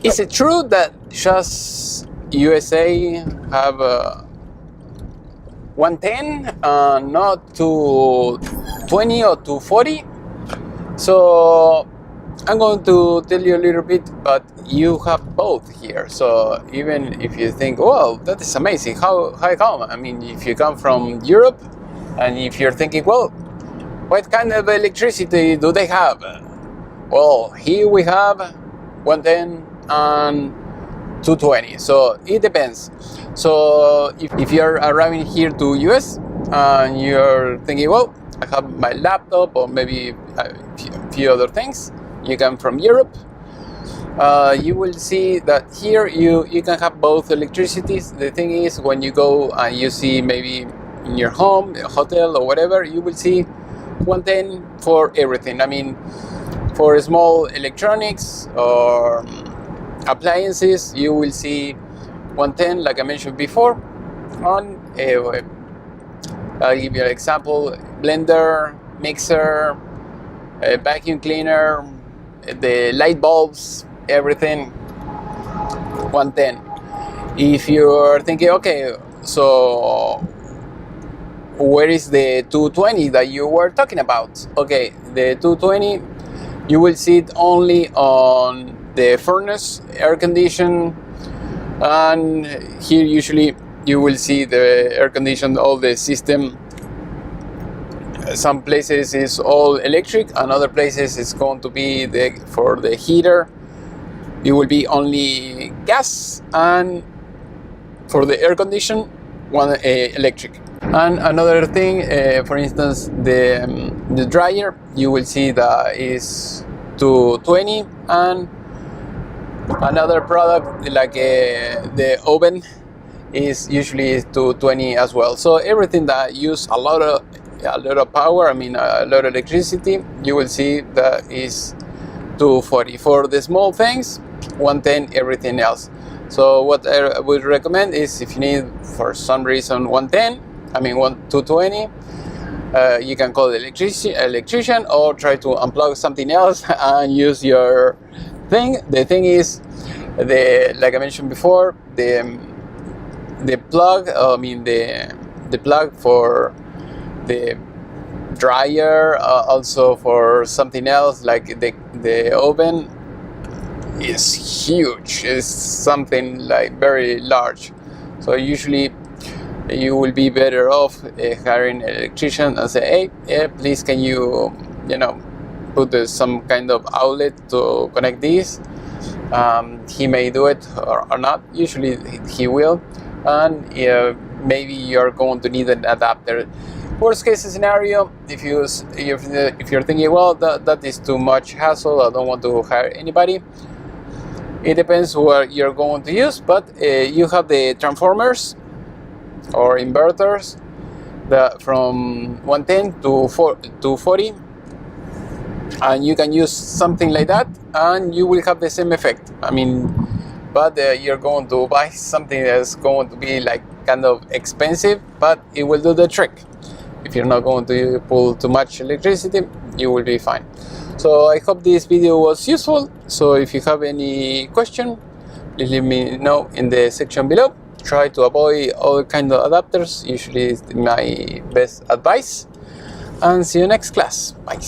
Is it true that just USA have 110, not 220 or 240? So I'm going to tell you a little bit, but you have both here. So even if you think, well, that is amazing, how come? I mean, if you come from Europe, and if you're thinking, well, what kind of electricity do they have? Well, here we have 110 and 220. So it depends. So if you're arriving here to US and you're thinking, well, I have my laptop or maybe a few other things, you come from Europe, you will see that here you can have both electricities. The thing is, when you go and you see maybe in your home, a hotel or whatever, you will see 110 for everything. I mean, for small electronics or appliances, you will see 110, like I mentioned before. On I'll give you an example: blender, mixer, a vacuum cleaner, the light bulbs, everything 110. If you're thinking, okay, so where is the 220 that you were talking about? Okay, the 220, you will see it only on the furnace, air condition, and here usually you will see the air condition, all the system. Some places is all electric, and other places it's going to be for the heater, it will be only gas, and for the air condition, one electric. And another thing, for instance, the dryer, you will see that is 220, and another product like the oven is usually 220 as well. So everything that use a lot of power, I mean a lot of electricity, you will see that is 240. For the small things, 110 everything else. So what I would recommend is, if you need for some reason 110, I mean 220, you can call the electrician or try to unplug something else and use your thing. The thing is, like I mentioned before, the plug, I mean the plug for the dryer, also for something else like the oven, is huge. It's something like very large. So usually you will be better off hiring an electrician and say, hey, please can you put some kind of outlet to connect this. He may do it or not. Usually he will, and maybe you're going to need an adapter. Worst case scenario, if you're thinking, well, that is too much hassle, I don't want to hire anybody, it depends what you're going to use, but you have the transformers or inverters that from 110 to 40, and you can use something like that and you will have the same effect. I mean, but you're going to buy something that's going to be like kind of expensive, but it will do the trick. If you're not going to pull too much electricity, you will be fine. So I hope this video was useful. So if you have any question, please let me know in the section below. Try to avoid all kind of adapters, usually is my best advice. And see you next class. Bye.